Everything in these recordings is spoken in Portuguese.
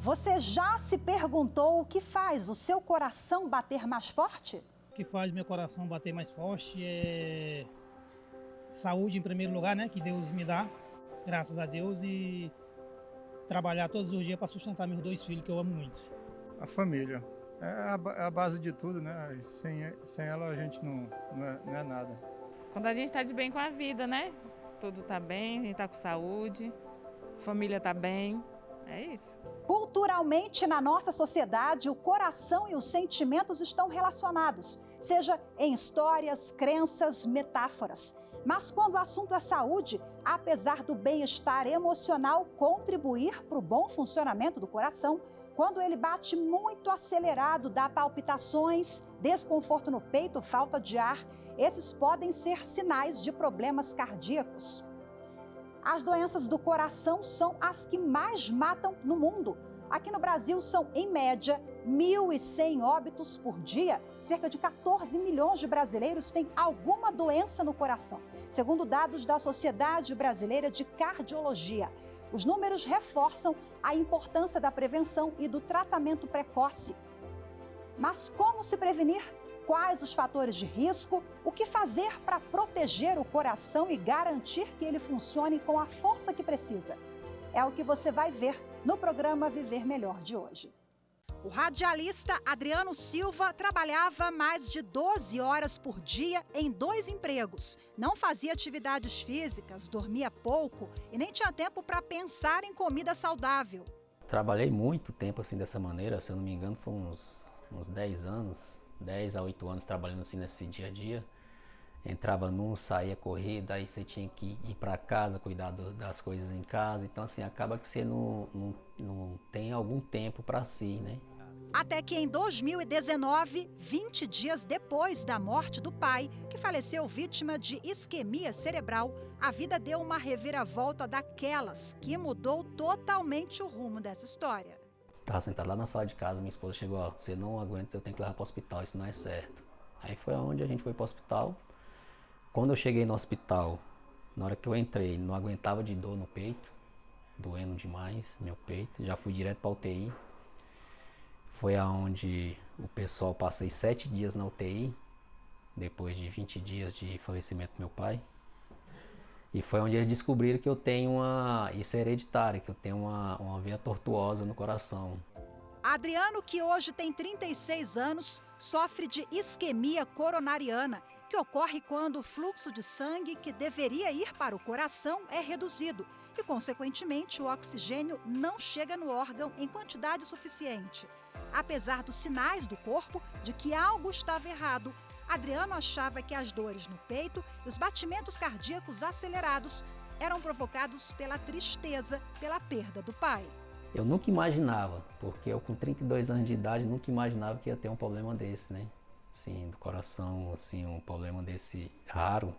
Você já se perguntou o que faz o seu coração bater mais forte? O que faz meu coração bater mais forte é saúde em primeiro lugar, né? Que Deus me dá, graças a Deus, e trabalhar todos os dias para sustentar meus 2 filhos que eu amo muito. A família é a base de tudo, né? Sem ela a gente não é nada. Quando a gente está de bem com a vida, né? Tudo está bem, a gente está com saúde, a família está bem, é isso. Culturalmente, na nossa sociedade, o coração e os sentimentos estão relacionados, seja em histórias, crenças, metáforas. Mas quando o assunto é saúde, apesar do bem-estar emocional contribuir para o bom funcionamento do coração, quando ele bate muito acelerado, dá palpitações, desconforto no peito, falta de ar, esses podem ser sinais de problemas cardíacos. As doenças do coração são as que mais matam no mundo. Aqui no Brasil são, em média, 1.100 óbitos por dia. Cerca de 14 milhões de brasileiros têm alguma doença no coração, segundo dados da Sociedade Brasileira de Cardiologia. Os números reforçam a importância da prevenção e do tratamento precoce. Mas como se prevenir? Quais os fatores de risco? O que fazer para proteger o coração e garantir que ele funcione com a força que precisa? É o que você vai ver no programa Viver Melhor de hoje. O radialista Adriano Silva trabalhava mais de 12 horas por dia em 2 empregos. Não fazia atividades físicas, dormia pouco e nem tinha tempo para pensar em comida saudável. Trabalhei muito tempo assim dessa maneira, se eu não me engano, foi uns 10 anos. 10 a 8 anos trabalhando assim nesse dia a dia. Entrava num, saía corrida, aí você tinha que ir para casa, cuidar das coisas em casa. Então assim, acaba que você não tem algum tempo para si, né? Até que em 2019, 20 dias depois da morte do pai, que faleceu vítima de isquemia cerebral, a vida deu uma reviravolta daquelas que mudou totalmente o rumo dessa história. Estava sentado lá na sala de casa, minha esposa chegou, ó, você não aguenta, eu tenho que levar para o hospital, isso não é certo. Aí foi onde a gente foi para o hospital. Quando eu cheguei no hospital, na hora que eu entrei, não aguentava de dor no peito, doendo demais meu peito, já fui direto para a UTI. Foi aonde o pessoal, passei 7 dias na UTI, depois de 20 dias de falecimento do meu pai. E foi onde eles descobriram que eu tenho isso é hereditário, que eu tenho uma veia tortuosa no coração. Adriano, que hoje tem 36 anos, sofre de isquemia coronariana, que ocorre quando o fluxo de sangue que deveria ir para o coração é reduzido e, consequentemente, o oxigênio não chega no órgão em quantidade suficiente. Apesar dos sinais do corpo de que algo estava errado, Adriano achava que as dores no peito e os batimentos cardíacos acelerados eram provocados pela tristeza pela perda do pai. Eu nunca imaginava, porque eu com 32 anos de idade nunca imaginava que ia ter um problema desse, né? Assim, do coração, assim, um problema desse raro.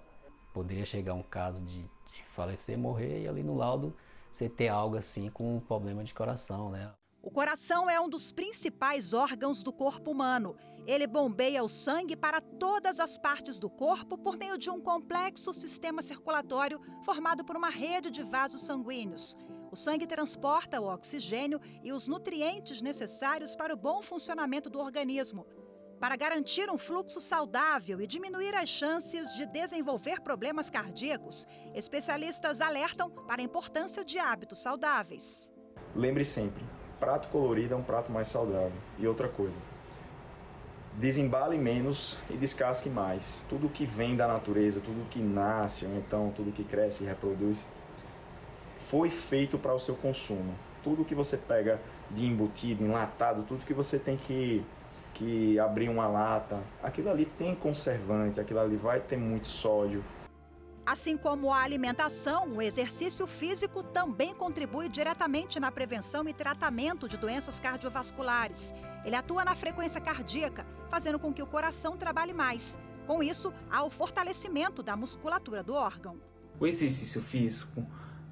Poderia chegar um caso de falecer, morrer e ali no laudo você ter algo assim com um problema de coração, né? O coração é um dos principais órgãos do corpo humano. Ele bombeia o sangue para todas as partes do corpo por meio de um complexo sistema circulatório formado por uma rede de vasos sanguíneos. O sangue transporta o oxigênio e os nutrientes necessários para o bom funcionamento do organismo. Para garantir um fluxo saudável e diminuir as chances de desenvolver problemas cardíacos, especialistas alertam para a importância de hábitos saudáveis. Lembre sempre, prato colorido é um prato mais saudável. E outra coisa, desembale menos e descasque mais. Tudo que vem da natureza, tudo que nasce, ou então tudo que cresce e reproduz, foi feito para o seu consumo. Tudo que você pega de embutido, enlatado, tudo que você tem que abrir uma lata, aquilo ali tem conservante, aquilo ali vai ter muito sódio. Assim como a alimentação, o exercício físico também contribui diretamente na prevenção e tratamento de doenças cardiovasculares. Ele atua na frequência cardíaca, fazendo com que o coração trabalhe mais. Com isso, há o fortalecimento da musculatura do órgão. O exercício físico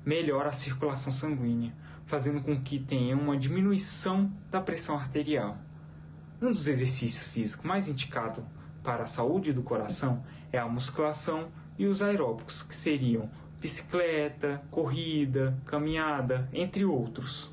melhora a circulação sanguínea, fazendo com que tenha uma diminuição da pressão arterial. Um dos exercícios físicos mais indicados para a saúde do coração é a musculação e os aeróbicos, que seriam bicicleta, corrida, caminhada, entre outros.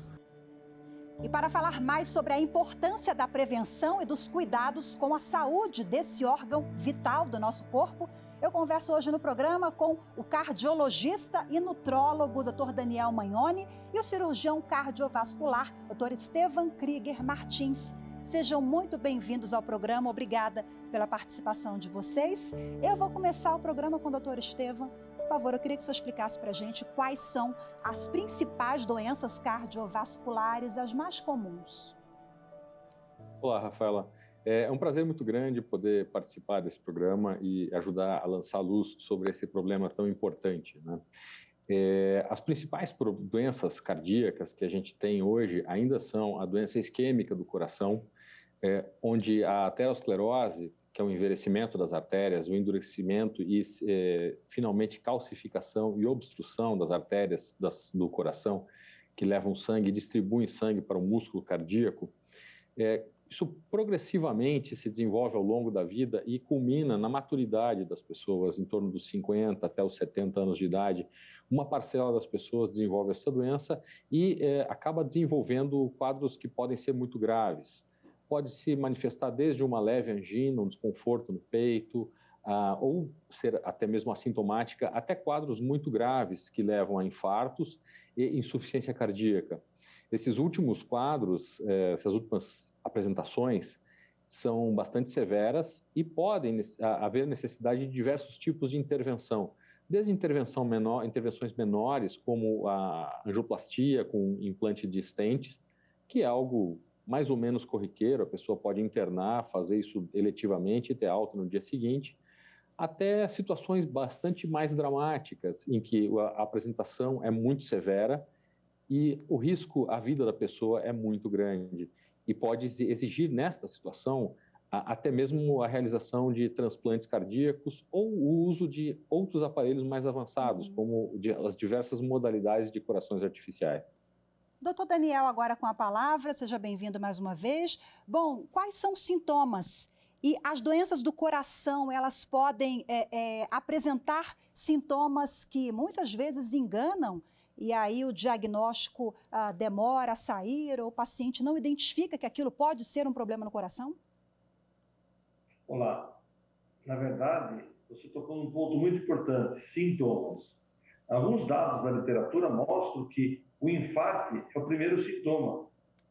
E para falar mais sobre a importância da prevenção e dos cuidados com a saúde desse órgão vital do nosso corpo, eu converso hoje no programa com o cardiologista e nutrólogo Dr. Daniel Magnoni e o cirurgião cardiovascular Dr. Estevan Krieger Martins. Sejam muito bem-vindos ao programa, obrigada pela participação de vocês. Eu vou começar o programa com o Dr. Estevan. Por favor, eu queria que o senhor explicasse para a gente quais são as principais doenças cardiovasculares, as mais comuns. Olá, Rafaela. É um prazer muito grande poder participar desse programa e ajudar a lançar luz sobre esse problema tão importante, né? As principais doenças cardíacas que a gente tem hoje ainda são a doença isquêmica do coração, onde a aterosclerose, que é o envelhecimento das artérias, o endurecimento e, finalmente, calcificação e obstrução das artérias do coração, que levam sangue e distribuem sangue para o músculo cardíaco, isso progressivamente se desenvolve ao longo da vida e culmina na maturidade das pessoas, em torno dos 50 até os 70 anos de idade. Uma parcela das pessoas desenvolve essa doença e acaba desenvolvendo quadros que podem ser muito graves. Pode se manifestar desde uma leve angina, um desconforto no peito, ou ser até mesmo assintomática, até quadros muito graves que levam a infartos e insuficiência cardíaca. Esses últimos quadros, essas últimas apresentações, são bastante severas e podem haver necessidade de diversos tipos de intervenção, desde intervenções menores, como a angioplastia com implante de stents, que é algo mais ou menos corriqueiro, a pessoa pode internar, fazer isso eletivamente e ter alta no dia seguinte, até situações bastante mais dramáticas, em que a apresentação é muito severa e o risco à vida da pessoa é muito grande. E pode exigir, nesta situação, até mesmo a realização de transplantes cardíacos ou o uso de outros aparelhos mais avançados, como as diversas modalidades de corações artificiais. Doutor Daniel, agora com a palavra, seja bem-vindo mais uma vez. Bom, quais são os sintomas? E as doenças do coração, elas podem apresentar sintomas que muitas vezes enganam e aí o diagnóstico demora a sair ou o paciente não identifica que aquilo pode ser um problema no coração? Olá. Na verdade, você tocou num ponto muito importante, sintomas. Alguns dados da literatura mostram que o infarto é o primeiro sintoma.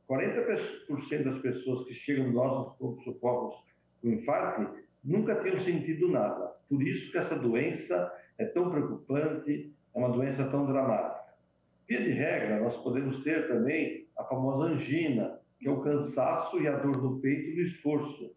40% das pessoas que chegam nos nossos pronto-socorros com infarto nunca tinham sentido nada. Por isso que essa doença é tão preocupante, é uma doença tão dramática. Via de regra, nós podemos ter também a famosa angina, que é o cansaço e a dor no peito no esforço,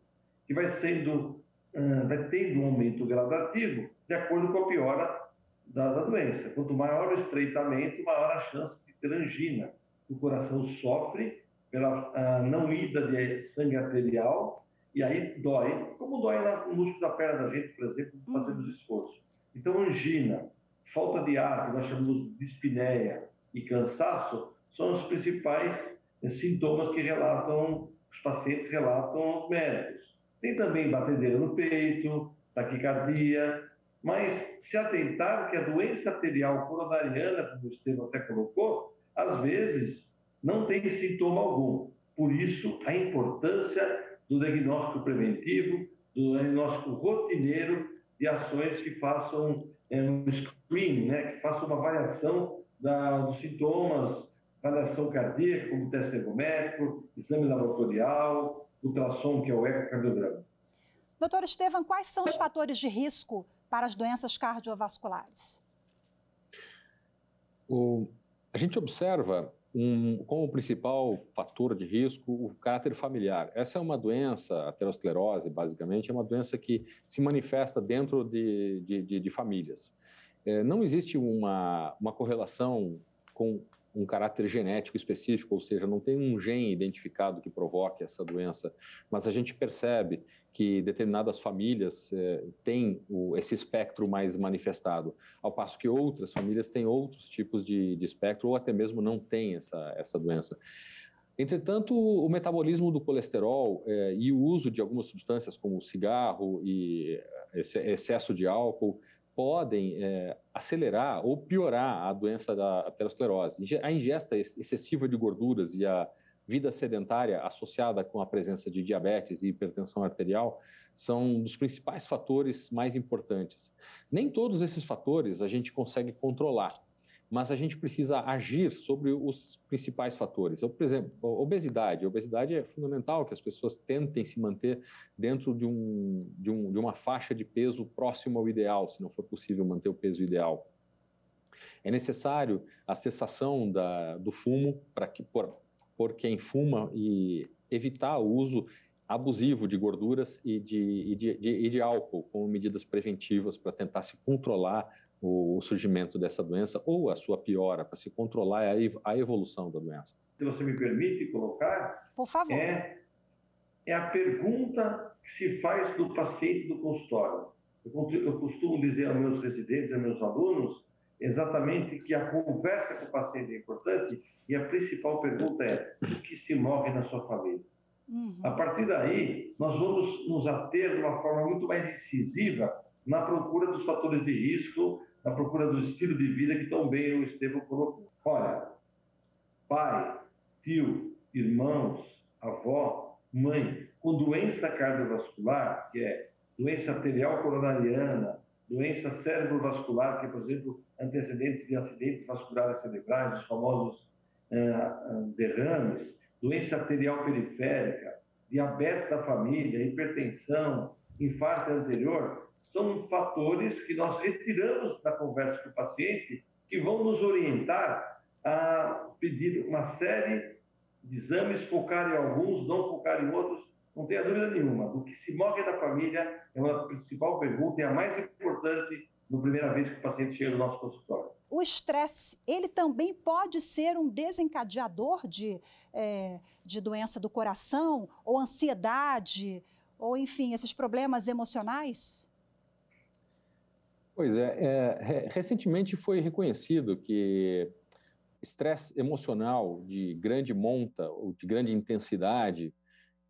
que vai tendo um aumento gradativo de acordo com a piora da doença. Quanto maior o estreitamento, maior a chance de ter angina. O coração sofre pela não ida de sangue arterial e aí dói, como dói no músculo da perna da gente, por exemplo, fazendo esforço. Então, angina, falta de ar, que nós chamamos de dispneia, e cansaço, são os principais sintomas que os pacientes relatam aos médicos. Tem também batedeira no peito, taquicardia, mas se atentar que a doença arterial coronariana, como o Estevam até colocou, às vezes não tem sintoma algum. Por isso, a importância do diagnóstico preventivo, do diagnóstico rotineiro de ações que façam um screening, que façam uma avaliação dos sintomas, avaliação cardíaca, como teste ergométrico, exame laboratorial, ultrassom, que é o ecocardiograma. Doutor Estevan, quais são os fatores de risco para as doenças cardiovasculares? A gente observa como principal fator de risco o caráter familiar. Essa é uma doença, a aterosclerose, basicamente, é uma doença que se manifesta dentro de famílias. Não existe uma correlação com um caráter genético específico, ou seja, não tem um gene identificado que provoque essa doença, mas a gente percebe que determinadas famílias têm esse espectro mais manifestado, ao passo que outras famílias têm outros tipos de espectro ou até mesmo não têm essa doença. Entretanto, o metabolismo do colesterol e o uso de algumas substâncias como o cigarro e excesso de álcool podem acelerar ou piorar a doença da aterosclerose. A ingesta excessiva de gorduras e a vida sedentária associada com a presença de diabetes e hipertensão arterial são dos principais fatores mais importantes. Nem todos esses fatores a gente consegue controlar, mas a gente precisa agir sobre os principais fatores. Por exemplo, obesidade. A obesidade é fundamental que as pessoas tentem se manter dentro de uma faixa de peso próximo ao ideal, se não for possível manter o peso ideal. É necessário a cessação do fumo por quem fuma e evitar o uso abusivo de gorduras e de álcool como medidas preventivas para tentar se controlar o surgimento dessa doença ou a sua piora, para se controlar a evolução da doença. Se você me permite colocar, por favor, é a pergunta que se faz do paciente do consultório. Eu costumo dizer aos meus residentes, aos meus alunos, exatamente que a conversa com o paciente é importante e a principal pergunta é: o que se move na sua família? A partir daí, nós vamos nos ater de uma forma muito mais incisiva na procura dos fatores de risco, na procura do estilo de vida que tão bem o Estevão colocou. Olha, pai, tio, irmãos, avó, mãe, com doença cardiovascular, que é doença arterial coronariana, doença cerebrovascular, que é, por exemplo, antecedentes de acidentes vasculares cerebrais, os famosos derrames, doença arterial periférica, diabetes da família, hipertensão, infarto anterior, são fatores que nós retiramos da conversa com o paciente que vão nos orientar a pedir uma série de exames, focar em alguns, não focar em outros. Não tenha dúvida nenhuma, do que se move da família é uma principal pergunta e a mais importante na primeira vez que o paciente chega no nosso consultório. O estresse, ele também pode ser um desencadeador de doença do coração, ou ansiedade, ou enfim, esses problemas emocionais? Pois recentemente foi reconhecido que estresse emocional de grande monta ou de grande intensidade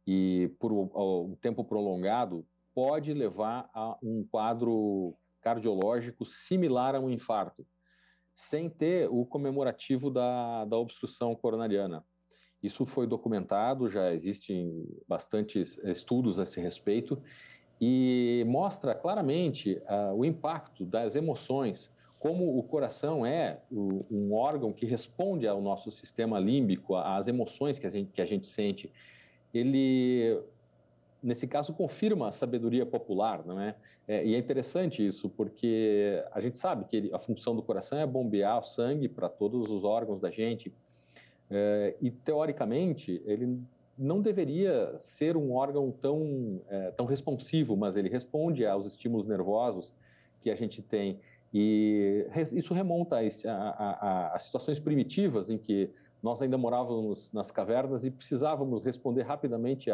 e por um tempo prolongado pode levar a um quadro cardiológico similar a um infarto, sem ter o comemorativo da obstrução coronariana. Isso foi documentado, já existem bastantes estudos a esse respeito, e mostra claramente o impacto das emoções, como o coração é um órgão que responde ao nosso sistema límbico, às emoções que a gente sente. Ele, nesse caso, confirma a sabedoria popular, não é? E é interessante isso, porque a gente sabe que a função do coração é bombear o sangue para todos os órgãos da gente, e, teoricamente, ele não deveria ser um órgão tão responsivo, mas ele responde aos estímulos nervosos que a gente tem. E isso remonta a situações primitivas em que nós ainda morávamos nas cavernas e precisávamos responder rapidamente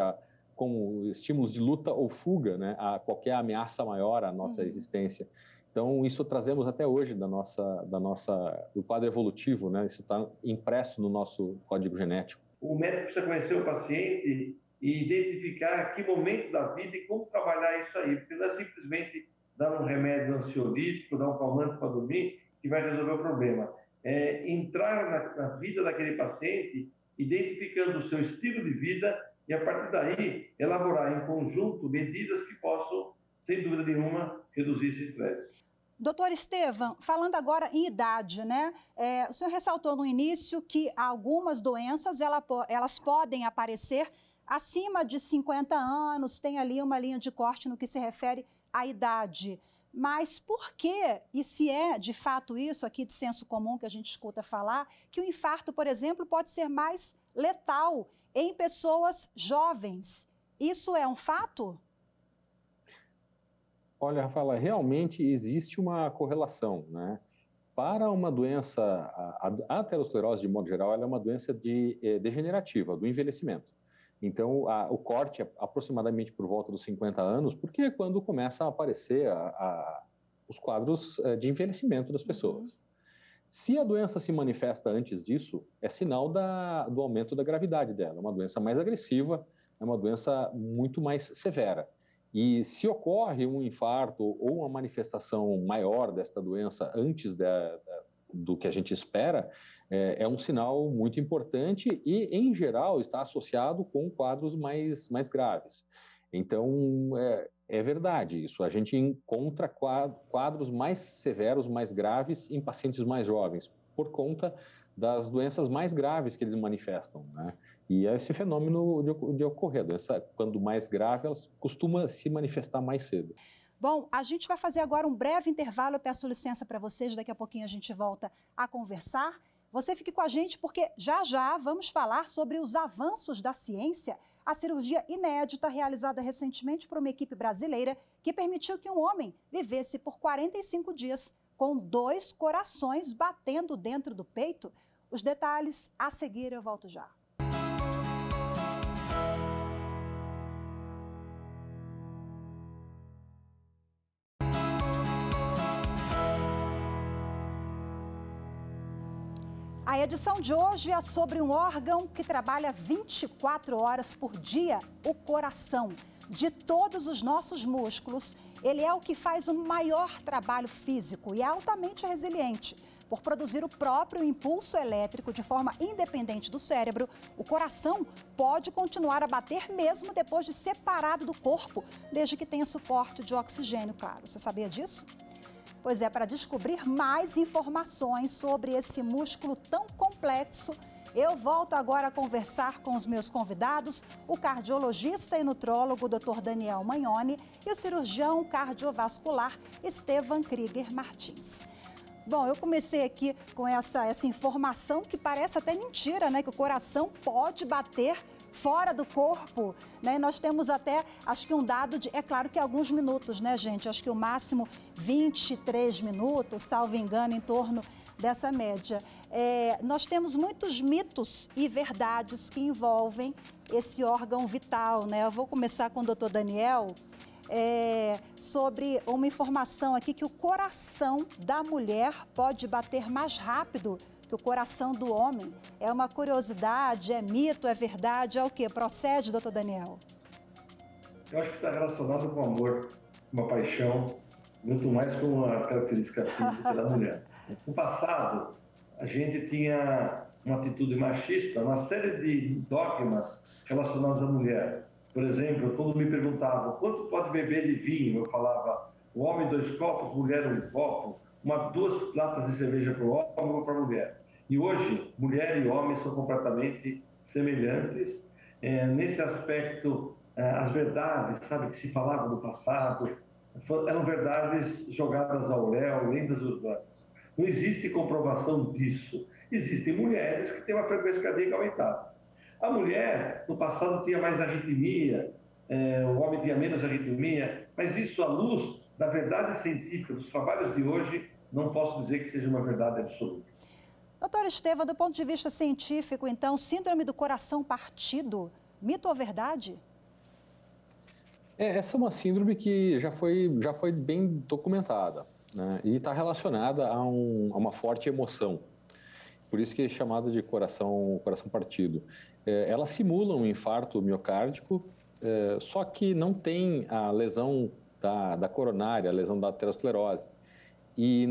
com estímulos de luta ou fuga, né, a qualquer ameaça maior à nossa existência. Então, isso trazemos até hoje do quadro evolutivo, né? Isso está impresso no nosso código genético. O médico precisa conhecer o paciente e identificar que momento da vida e como trabalhar isso aí, porque não é simplesmente dar um remédio ansiolítico, dar um calmante para dormir que vai resolver o problema. É entrar na vida daquele paciente, identificando o seu estilo de vida e, a partir daí, elaborar em conjunto medidas que possam, sem dúvida nenhuma, reduzir esse estresse. Doutor Estevão, falando agora em idade, né? O senhor ressaltou no início que algumas doenças elas podem aparecer acima de 50 anos, tem ali uma linha de corte no que se refere à idade. Mas por que, e se é de fato isso aqui de senso comum que a gente escuta falar, que o infarto, por exemplo, pode ser mais letal em pessoas jovens? Isso é um fato? Olha, Rafaela, realmente existe uma correlação, né? Para uma doença, a aterosclerose, de modo geral, ela é uma doença degenerativa, do envelhecimento. Então, o corte é aproximadamente por volta dos 50 anos, porque é quando começam a aparecer os quadros de envelhecimento das pessoas. Se a doença se manifesta antes disso, é sinal do aumento da gravidade dela. É uma doença mais agressiva, é uma doença muito mais severa. E se ocorre um infarto ou uma manifestação maior desta doença antes do que a gente espera, é um sinal muito importante e, em geral, está associado com quadros mais graves. Então, é verdade isso. A gente encontra quadros mais severos, mais graves em pacientes mais jovens, por conta das doenças mais graves que eles manifestam, né? E é esse fenômeno de ocorrer. A doença, quando mais grave, ela costuma se manifestar mais cedo. Bom, a gente vai fazer agora um breve intervalo. Eu peço licença para vocês, daqui a pouquinho a gente volta a conversar. Você fique com a gente porque já já vamos falar sobre os avanços da ciência, a cirurgia inédita realizada recentemente por uma equipe brasileira que permitiu que um homem vivesse por 45 dias com 2 corações batendo dentro do peito. Os detalhes a seguir, eu volto já. A edição de hoje é sobre um órgão que trabalha 24 horas por dia, o coração. De todos os nossos músculos, ele é o que faz o maior trabalho físico e é altamente resiliente. Por produzir o próprio impulso elétrico de forma independente do cérebro, o coração pode continuar a bater mesmo depois de separado do corpo, desde que tenha suporte de oxigênio, claro. Você sabia disso? Pois é, para descobrir mais informações sobre esse músculo tão complexo, eu volto agora a conversar com os meus convidados, o cardiologista e nutrólogo Dr. Daniel Magnoni e o cirurgião cardiovascular Estevan Krieger Martins. Bom, eu comecei aqui com essa informação que parece até mentira, né? Que o coração pode bater fora do corpo, né? Nós temos até, acho que um dado de, é claro que alguns minutos, né, gente? Acho que o máximo 23 minutos, salvo engano, em torno dessa média. Nós temos muitos mitos e verdades que envolvem esse órgão vital, né? Eu vou começar com o Dr. Daniel. Sobre uma informação aqui que o coração da mulher pode bater mais rápido que o coração do homem. É uma curiosidade, é mito, é verdade, é o quê? Procede, doutor Daniel? Eu acho que está relacionado com amor, uma paixão, muito mais com uma característica física da mulher. No passado, a gente tinha uma atitude machista, uma série de dogmas relacionados à mulher. Por exemplo, quando me perguntavam quanto pode beber de vinho, eu falava, o homem 2 copos, mulher 1 copo, 2 latas de cerveja para o homem e 1 para a mulher. E hoje, mulher e homem são completamente semelhantes. Nesse aspecto, as verdades, sabe, que se falava no passado, eram verdades jogadas ao léu, lendas urbanas. Não existe comprovação disso. Existem mulheres que têm uma frequência cardíaca aumentada. A mulher, no passado, tinha mais arritmia, o homem tinha menos arritmia, mas isso, à luz da verdade científica, dos trabalhos de hoje, não posso dizer que seja uma verdade absoluta. Doutor Estevan, do ponto de vista científico, então, síndrome do coração partido, mito ou verdade? Essa é uma síndrome que já foi bem documentada, né? E está relacionada a uma forte emoção. Por isso que é chamada de coração partido. Ela simula um infarto miocárdico, só que não tem a lesão da coronária, a lesão da aterosclerose. E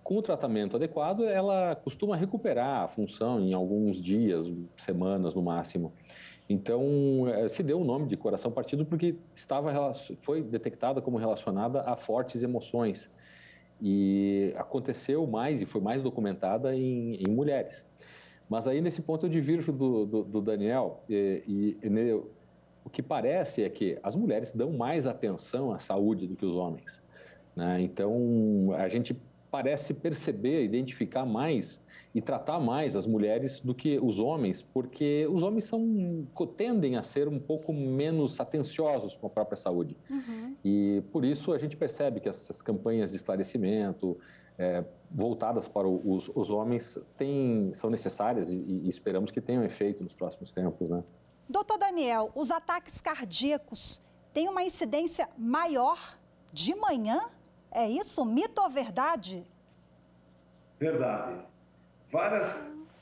com o tratamento adequado, ela costuma recuperar a função em alguns dias, semanas no máximo. Então, se deu o nome de coração partido porque foi detectada como relacionada a fortes emoções. E aconteceu mais e foi mais documentada em mulheres. Mas aí, nesse ponto, eu divirjo do Daniel, o que parece é que as mulheres dão mais atenção à saúde do que os homens, né? Então, a gente parece perceber, identificar mais e tratar mais as mulheres do que os homens, porque os homens tendem a ser um pouco menos atenciosos com a própria saúde. Uhum. E por isso a gente percebe que essas campanhas de esclarecimento voltadas para os homens são necessárias e esperamos que tenham efeito nos próximos tempos, né? Doutor Daniel, os ataques cardíacos têm uma incidência maior de manhã? É isso? Mito ou verdade? Verdade. Várias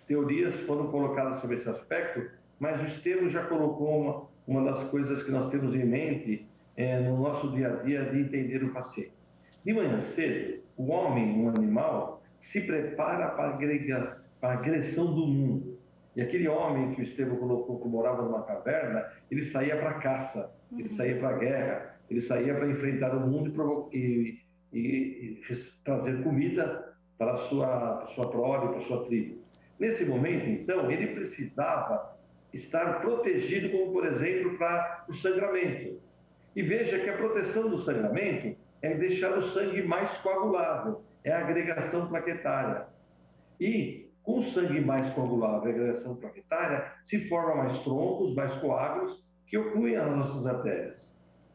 teorias foram colocadas sobre esse aspecto, mas o Estevam já colocou uma das coisas que nós temos em mente no nosso dia a dia de entender o paciente. De manhã cedo, o homem, um animal, se prepara para a agressão do mundo. E aquele homem que o Estevão colocou que morava numa caverna, ele saía para a caça, ele saía para a guerra, ele saía para enfrentar o mundo e trazer comida para a sua prole, para a sua tribo. Nesse momento, então, ele precisava estar protegido, como, por exemplo, para o sangramento. E veja que a proteção do sangramento é deixar o sangue mais coagulável, é a agregação plaquetária. E com o sangue mais coagulável e a agregação plaquetária, se formam mais troncos, mais coágulos, que ocluem as nossas artérias.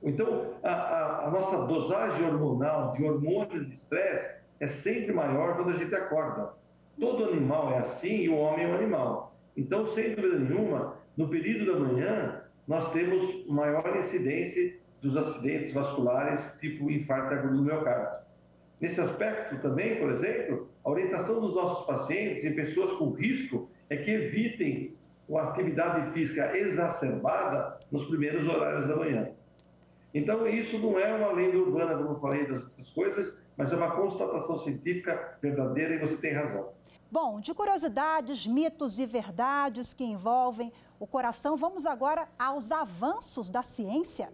Então, a nossa dosagem hormonal de hormônios de estresse é sempre maior quando a gente acorda. Todo animal é assim e o homem é um animal. Então, sem dúvida nenhuma, no período da manhã, nós temos maior incidência dos acidentes vasculares, tipo infarto agudo do miocárdio. Nesse aspecto também, por exemplo, a orientação dos nossos pacientes em pessoas com risco é que evitem uma atividade física exacerbada nos primeiros horários da manhã. Então, isso não é uma lenda urbana, como eu falei das outras coisas, mas é uma constatação científica verdadeira e você tem razão. Bom, de curiosidades, mitos e verdades que envolvem o coração, vamos agora aos avanços da ciência.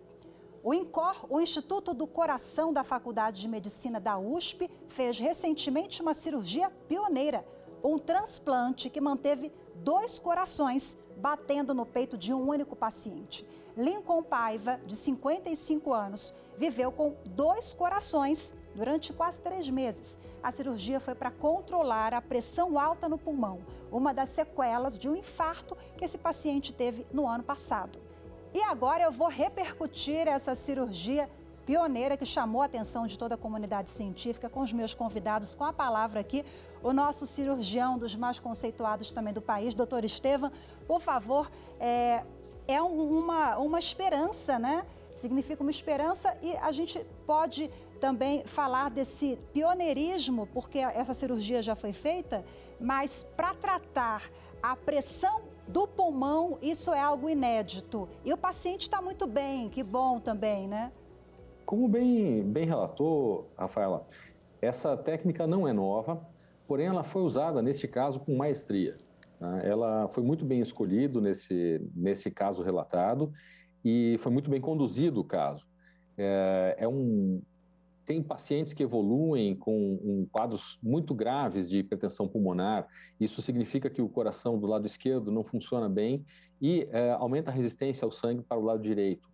O INCOR, o Instituto do Coração da Faculdade de Medicina da USP, fez recentemente uma cirurgia pioneira, um transplante que manteve 2 corações batendo no peito de um único paciente. Lincoln Paiva, de 55 anos, viveu com 2 corações durante quase 3 meses. A cirurgia foi para controlar a pressão alta no pulmão, uma das sequelas de um infarto que esse paciente teve no ano passado. E agora eu vou repercutir essa cirurgia pioneira que chamou a atenção de toda a comunidade científica com os meus convidados. Com a palavra aqui, o nosso cirurgião dos mais conceituados também do país, doutor Estevão. Por favor, é uma esperança, né? Significa uma esperança e a gente pode também falar desse pioneirismo, porque essa cirurgia já foi feita, mas para tratar a pressão do pulmão, isso é algo inédito. E o paciente está muito bem, que bom também, né? Como bem relatou, Rafaela, essa técnica não é nova, porém ela foi usada, neste caso, com maestria. Ela foi muito bem escolhida nesse caso relatado e foi muito bem conduzido o caso. Tem pacientes que evoluem com quadros muito graves de hipertensão pulmonar. Isso significa que o coração do lado esquerdo não funciona bem e aumenta a resistência ao sangue para o lado direito.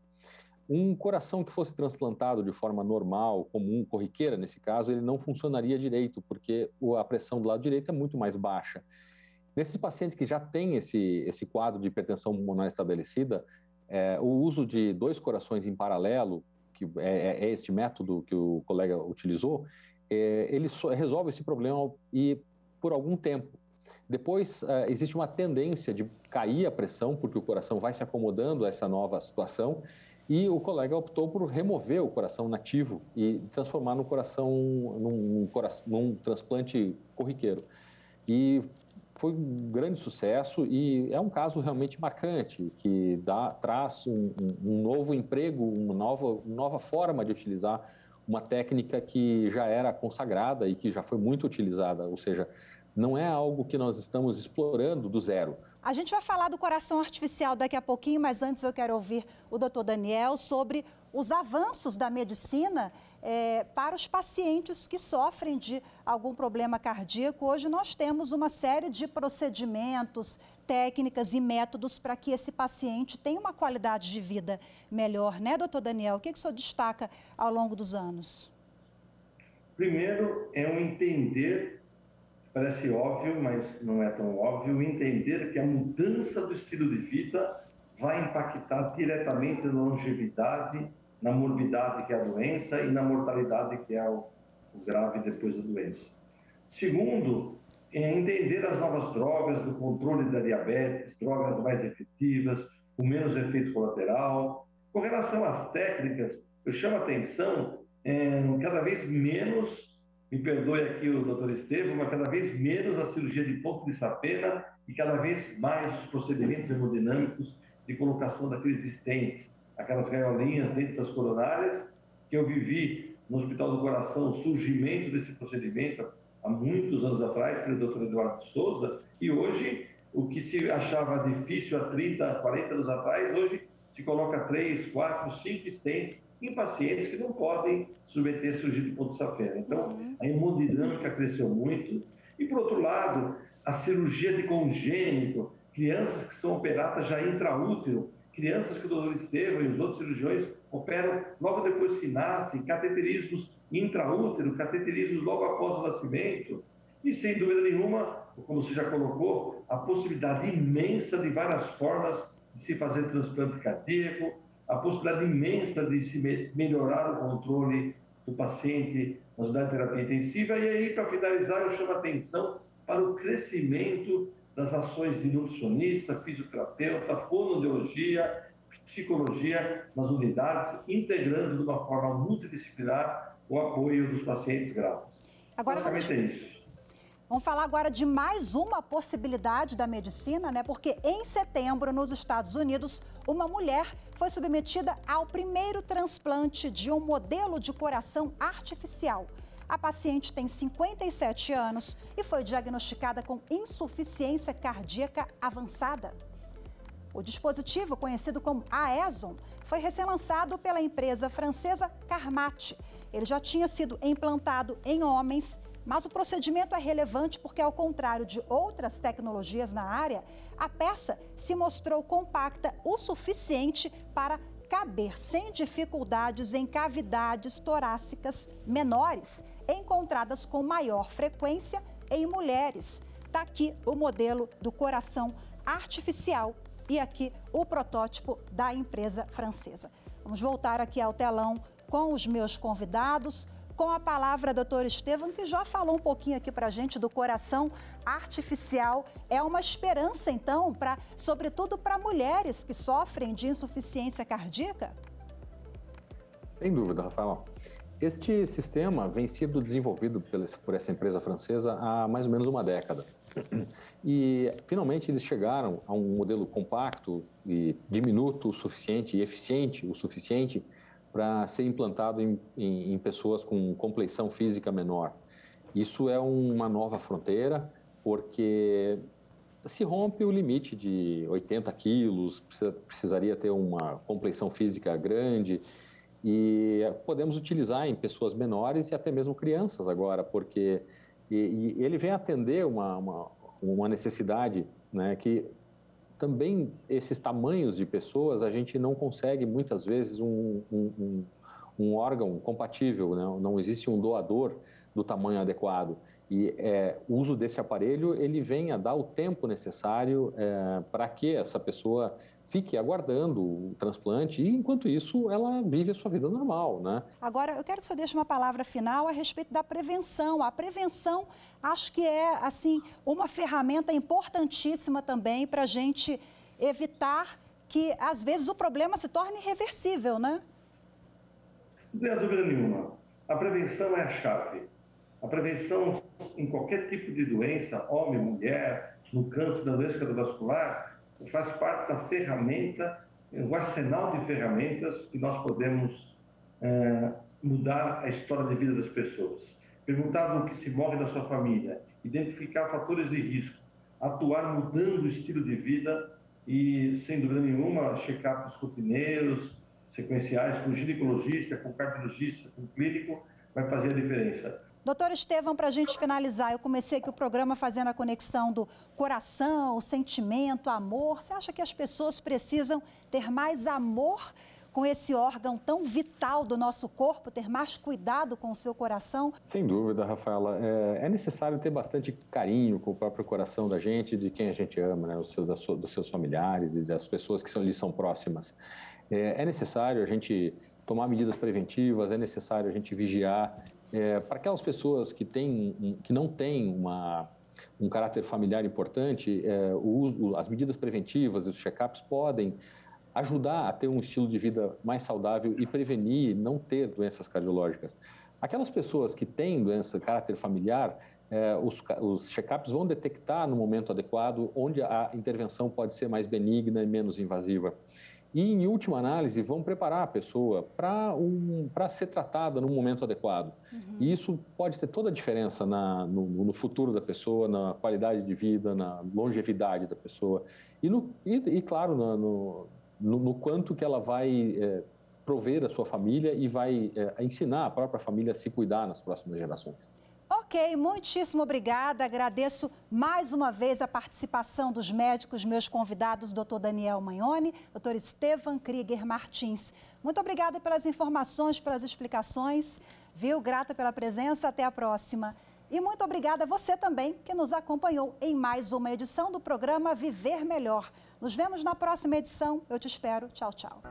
Um coração que fosse transplantado de forma normal, comum, corriqueira nesse caso, ele não funcionaria direito, porque a pressão do lado direito é muito mais baixa. Nesses pacientes que já têm esse quadro de hipertensão pulmonar estabelecida, o uso de 2 corações em paralelo, que é este método que o colega utilizou, ele resolve esse problema e por algum tempo. Depois, existe uma tendência de cair a pressão, porque o coração vai se acomodando a essa nova situação, e o colega optou por remover o coração nativo e transformar no coração num transplante corriqueiro. E foi um grande sucesso e é um caso realmente marcante, que traz um novo emprego, uma nova forma de utilizar uma técnica que já era consagrada e que já foi muito utilizada, ou seja, não é algo que nós estamos explorando do zero. A gente vai falar do coração artificial daqui a pouquinho, mas antes eu quero ouvir o doutor Daniel sobre os avanços da medicina para os pacientes que sofrem de algum problema cardíaco. Hoje nós temos uma série de procedimentos, técnicas e métodos para que esse paciente tenha uma qualidade de vida melhor, né, doutor Daniel? O que o senhor destaca ao longo dos anos? Primeiro, é um entender, parece óbvio, mas não é tão óbvio, entender que a mudança do estilo de vida vai impactar diretamente na longevidade, na morbidade que é a doença e na mortalidade que é o grave depois da doença. Segundo, é entender as novas drogas do controle da diabetes, drogas mais efetivas, com menos efeito colateral. Com relação às técnicas, eu chamo a atenção cada vez menos, me perdoe aqui o doutor Estevão, mas cada vez menos a cirurgia de ponto de sapena e cada vez mais os procedimentos hemodinâmicos de colocação daqueles stents, aquelas gaiolinhas dentro das coronárias, que eu vivi no Hospital do Coração, o surgimento desse procedimento há há muitos anos atrás, pelo Dr. Eduardo Souza, e hoje o que se achava difícil há 30, 40 anos atrás, hoje se coloca 3, 4, 5 stents em pacientes que não podem submeter a cirurgia de ponto safena. Então, a hemodinâmica cresceu muito. E, por outro lado, a cirurgia de congênito, crianças que são operadas já intraútero, crianças que o doutor Estevam e os outros cirurgiões operam logo depois que nascem, cateterismos intraútero, cateterismos logo após o nascimento. E, sem dúvida nenhuma, como você já colocou, a possibilidade imensa de várias formas de se fazer transplante cardíaco, a possibilidade imensa de se melhorar o controle do paciente na unidade de terapia intensiva. E aí, para finalizar, eu chamo a atenção para o crescimento das ações de nutricionista, fisioterapeuta, fonoaudiologia, psicologia nas unidades, integrando de uma forma multidisciplinar o apoio dos pacientes graves. Agora basicamente é isso. Vamos falar agora de mais uma possibilidade da medicina, né? Porque em setembro, nos Estados Unidos, uma mulher foi submetida ao primeiro transplante de um modelo de coração artificial. A paciente tem 57 anos e foi diagnosticada com insuficiência cardíaca avançada. O dispositivo, conhecido como Aeson, foi recém-lançado pela empresa francesa Carmat. Ele já tinha sido implantado em homens, mas o procedimento é relevante porque, ao contrário de outras tecnologias na área, a peça se mostrou compacta o suficiente para caber sem dificuldades em cavidades torácicas menores, encontradas com maior frequência em mulheres. Está aqui o modelo do coração artificial e aqui o protótipo da empresa francesa. Vamos voltar aqui ao telão com os meus convidados. Com a palavra, doutor Estevam, que já falou um pouquinho aqui para a gente do coração artificial. É uma esperança, então, sobretudo para mulheres que sofrem de insuficiência cardíaca? Sem dúvida, Rafael. Este sistema vem sendo desenvolvido por essa empresa francesa há mais ou menos uma década. E, finalmente, eles chegaram a um modelo compacto e diminuto o suficiente e eficiente o suficiente para ser implantado em pessoas com compleição física menor. Isso é uma nova fronteira, porque se rompe o limite de 80 quilos, precisaria ter uma compleição física grande, e podemos utilizar em pessoas menores e até mesmo crianças agora, porque ele vem atender uma necessidade, né, que também esses tamanhos de pessoas, a gente não consegue muitas vezes um órgão compatível, né? Não existe um doador do tamanho adequado. E o uso desse aparelho, ele vem a dar o tempo necessário para que essa pessoa fique aguardando o transplante e, enquanto isso, ela vive a sua vida normal, né? Agora, eu quero que você deixe uma palavra final a respeito da prevenção. A prevenção, acho que é, assim, uma ferramenta importantíssima também para a gente evitar que, às vezes, o problema se torne irreversível, né? Não tem dúvida nenhuma. A prevenção é a chave. A prevenção em qualquer tipo de doença, homem, mulher, no câncer, da doença cardiovascular, faz parte da ferramenta, o arsenal de ferramentas que nós podemos mudar a história de vida das pessoas. Perguntar do que se morre da sua família, identificar fatores de risco, atuar mudando o estilo de vida e, sem dúvida nenhuma, check-ups rotineiros, sequenciais, com ginecologista, com cardiologista, com clínico, vai fazer a diferença. Doutor Estevam, para a gente finalizar, eu comecei aqui o programa fazendo a conexão do coração, o sentimento, amor. Você acha que as pessoas precisam ter mais amor com esse órgão tão vital do nosso corpo, ter mais cuidado com o seu coração? Sem dúvida, Rafaela. É necessário ter bastante carinho com o próprio coração da gente, de quem a gente ama, né? Dos seus familiares e das pessoas que lhes são próximas. É necessário a gente tomar medidas preventivas, é necessário a gente vigiar. Para aquelas pessoas que não têm um caráter familiar importante, as medidas preventivas e os check-ups podem ajudar a ter um estilo de vida mais saudável e prevenir não ter doenças cardiológicas. Aquelas pessoas que têm doença, caráter familiar, os check-ups vão detectar no momento adequado onde a intervenção pode ser mais benigna e menos invasiva. e, em última análise, vão preparar a pessoa para ser tratada no momento adequado. E isso pode ter toda a diferença no futuro da pessoa, na qualidade de vida, na longevidade da pessoa e claro, no quanto que ela vai prover a sua família e vai ensinar a própria família a se cuidar nas próximas gerações. Ok, muitíssimo obrigada. Agradeço mais uma vez a participação dos médicos, meus convidados, Dr. Daniel Magnoni, Dr. Estevan Krieger Martins. Muito obrigada pelas informações, pelas explicações, viu? Grata pela presença, até a próxima. E muito obrigada a você também que nos acompanhou em mais uma edição do programa Viver Melhor. Nos vemos na próxima edição. Eu te espero. Tchau, tchau.